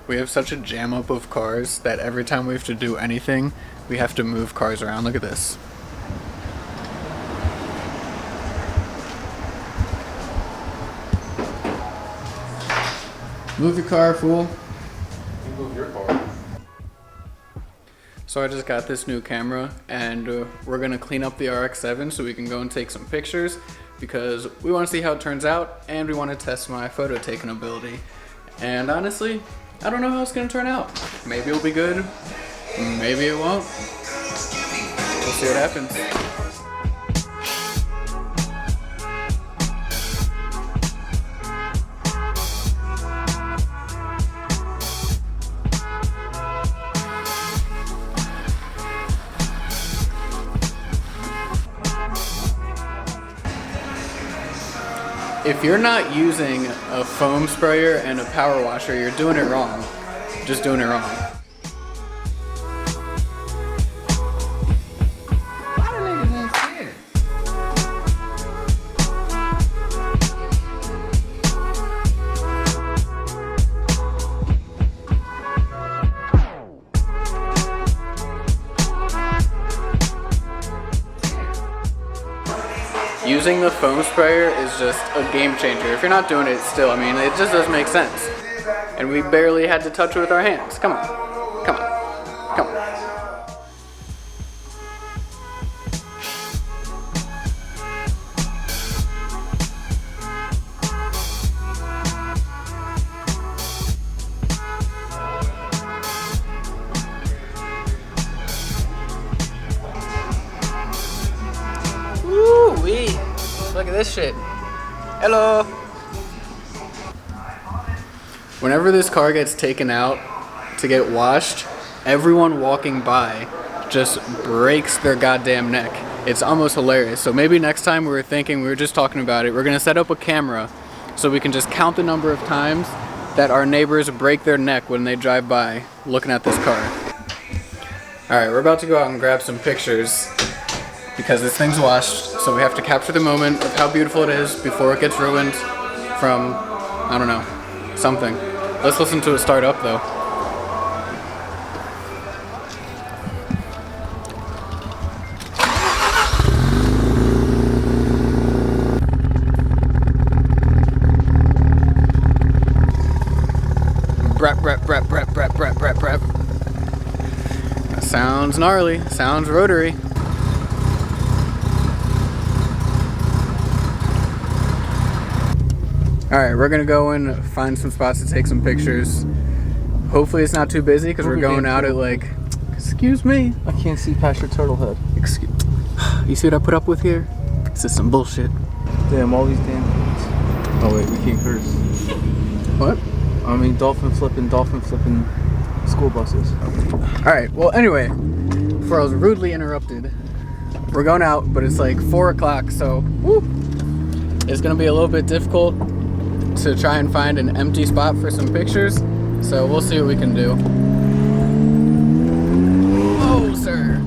We have such a jam up of cars that every time we have to do anything, we have to move cars around. Look at this. Move your car, fool. You move your car. So I just got this new camera, and we're gonna clean up the RX7 so we can go and take some pictures, because we want to see how it turns out, and we want to test my photo taking ability. And honestly, I don't know how it's gonna turn out. Maybe it'll be good, maybe it won't. We'll see what happens. If you're not using a foam sprayer and a power washer, you're doing it wrong. Just doing it wrong. Using the foam sprayer is just a game changer. If you're not doing it still, I mean, it just doesn't make sense. And we barely had to touch it with our hands. Come on, come on, come on. Woo-wee. Look at this shit. Hello. Whenever this car gets taken out to get washed, everyone walking by just breaks their goddamn neck. It's almost hilarious. So maybe next time we were just talking about it, we're gonna set up a camera so we can just count the number of times that our neighbors break their neck when they drive by looking at this car. All right, we're about to go out and grab some pictures because this thing's washed, so we have to capture the moment of how beautiful it is before it gets ruined from, I don't know, something. Let's listen to it start up though. Brap, brap, brap, brap, brap, brap, brap, brap. That sounds gnarly, sounds rotary. Alright, we're gonna go and find some spots to take some pictures. Hopefully it's not too busy because we're going out at like, excuse me. I can't see past your turtle head. You see what I put up with here? This is some bullshit. Damn, all these damn things. Oh wait, we can't curse. What? I mean dolphin flipping school buses. Alright, well anyway, before I was rudely interrupted, we're going out, but it's like 4 o'clock, so woo, it's gonna be a little bit difficult to try and find an empty spot for some pictures, so we'll see what we can do. Oh, sir.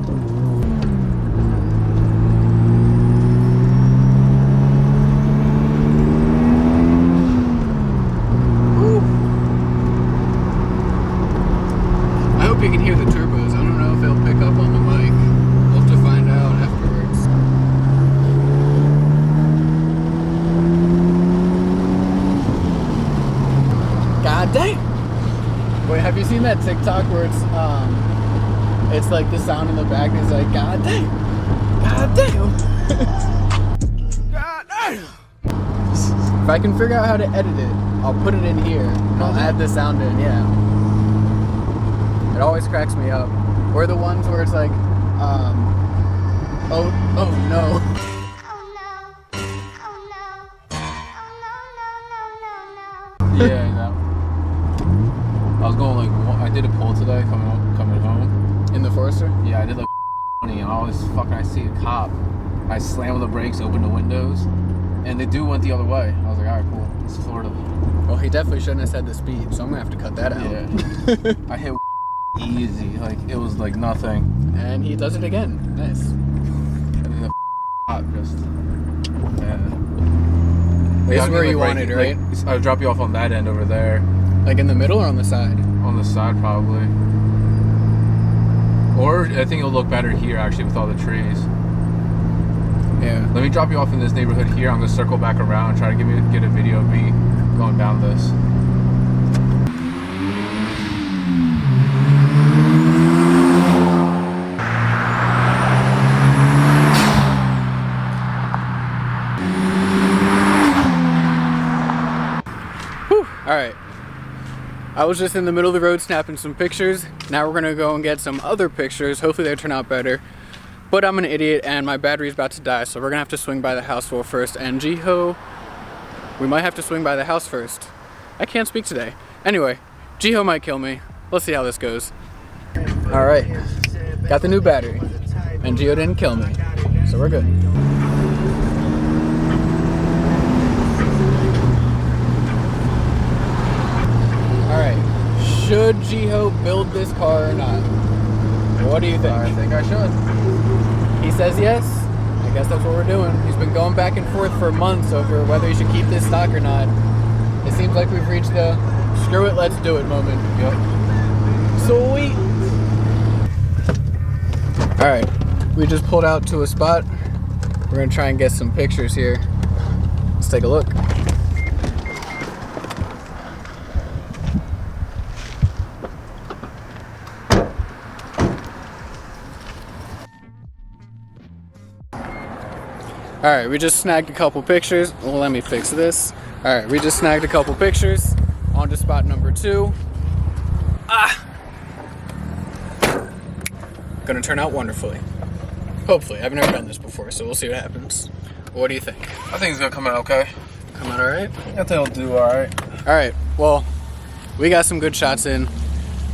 Woo. I hope you can hear the turbos. I don't know if they'll pick up on the mic. We'll have to find out afterwards. God damn! Wait, have you seen that TikTok where it's like the sound in the back is like, God damn! God damn! God damn! If I can figure out how to edit it, I'll put it in here and I'll add the sound in, yeah. It always cracks me up. Or the ones where it's like, oh no. Yeah, that. I was going like, I did a pull today coming home. In the Forester? Yeah, I did like 20 and I see a cop. I slammed on the brakes, opened the windows, and the dude went the other way. I was like, alright, cool. It's Florida. Well, he definitely shouldn't have said the speed, so I'm gonna have to cut that out. Yeah. I hit easy, like it was like nothing. And he does it again. Nice. And then the cop just, yeah. This is where you wanted, right? I'll drop you off on that end over there. Like in the middle or on the side? On on the side probably. Or I think it'll look better here actually with all the trees. Yeah. Let me drop you off in this neighborhood here. I'm gonna circle back around and try to get a video of me going down this. All right. I was just in the middle of the road snapping some pictures. Now we're gonna go and get some other pictures. Hopefully they turn out better. But I'm an idiot and my battery's about to die, so we're gonna have to swing by the house first. And Jiho, we might have to swing by the house first. I can't speak today. Anyway, Jiho might kill me. Let's see how this goes. All right, got the new battery, and Jiho didn't kill me, so we're good. All right, should Jiho build this car or not? What do you think? I think I should. He says yes. I guess that's what we're doing. He's been going back and forth for months over whether he should keep this stock or not. It seems like we've reached the screw it, let's do it moment. Yep. Sweet. All right, we just pulled out to a spot. We're gonna try and get some pictures here. Let's take a look. All right, we just snagged a couple pictures. Well, let me fix this. All right, we just snagged a couple pictures. On to spot number 2. Gonna turn out wonderfully. Hopefully, I've never done this before, so we'll see what happens. What do you think? I think it's gonna come out okay. Come out all right? I think it'll do all right. All right, well, we got some good shots in.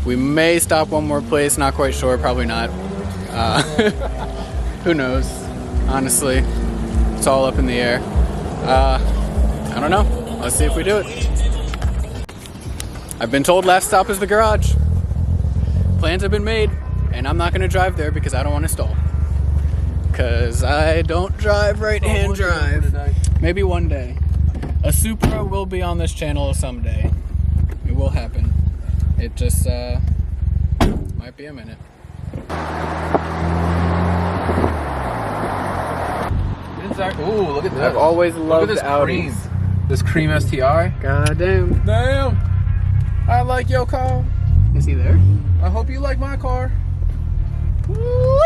We may stop one more place, not quite sure, probably not. Who knows, honestly. It's all up in the air. I don't know. Let's see if we do it. I've been told last stop is the garage. Plans have been made, and I'm not gonna drive there because I don't want to stall. Because I don't drive right-hand drive. Maybe one day. A Supra will be on this channel someday. It will happen. It just might be a minute. Ooh, look at that. I've always loved this Audis. cream. This cream STI. God damn. Damn. I like your car. Is he there? I hope you like my car. Woo!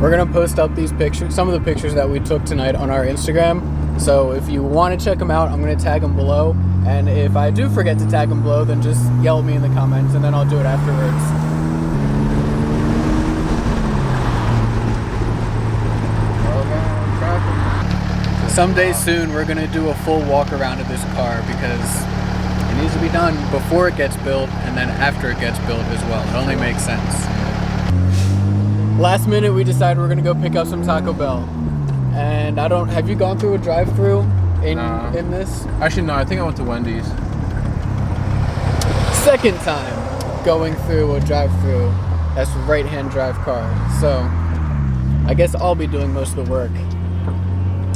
We're gonna post up these pictures, some of the pictures that we took tonight on our Instagram. So if you want to check them out, I'm gonna tag them below. And if I do forget to tag them below, then just yell at me in the comments and then I'll do it afterwards. Someday soon, we're gonna do a full walk around of this car because it needs to be done before it gets built and then after it gets built as well. It only makes sense. Last minute, we decided we're gonna go pick up some Taco Bell. And have you gone through a drive-through in this? Actually, no, I think I went to Wendy's. Second time going through a drive-through that's right-hand drive car. So I guess I'll be doing most of the work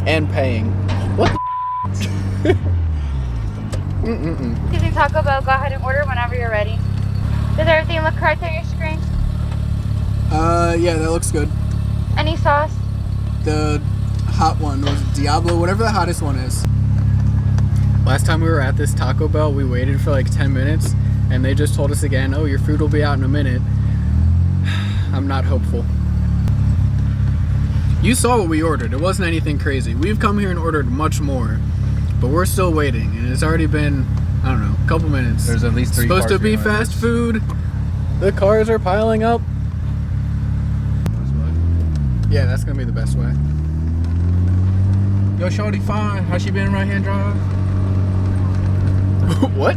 and paying. What the Excuse me, Taco Bell, go ahead and order whenever you're ready. Does everything look correct on your screen? Yeah, that looks good. Any sauce? The hot one was Diablo, whatever the hottest one is. Last time we were at this Taco Bell, we waited for like 10 minutes and they just told us again, oh, your food will be out in a minute. I'm not hopeful. You saw what we ordered. It wasn't anything crazy. We've come here and ordered much more, but we're still waiting and it's already been, I don't know, a couple minutes. There's at least 3 supposed cars to be behind fast us. food. The cars are piling up. Yeah, that's gonna be the best way. Yo, shorty fine. How she been right-hand drive? What?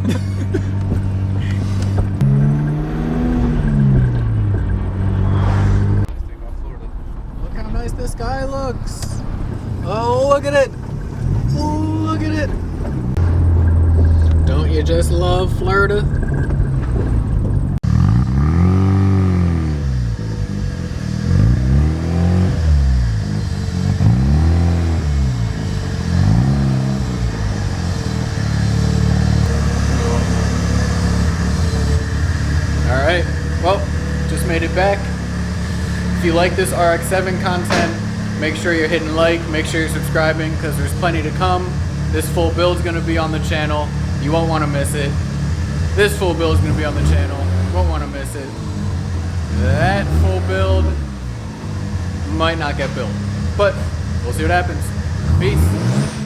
Look how nice this sky looks. Oh, look at it. Oh, look at it. Don't you just love Florida? it back. If you like this RX7 content, make sure you're hitting like, make sure you're subscribing, because there's plenty to come. This full build's gonna be on the channel. You won't wanna miss it. This full build is gonna be on the channel. You won't wanna miss it. That full build might not get built, but we'll see what happens. Peace.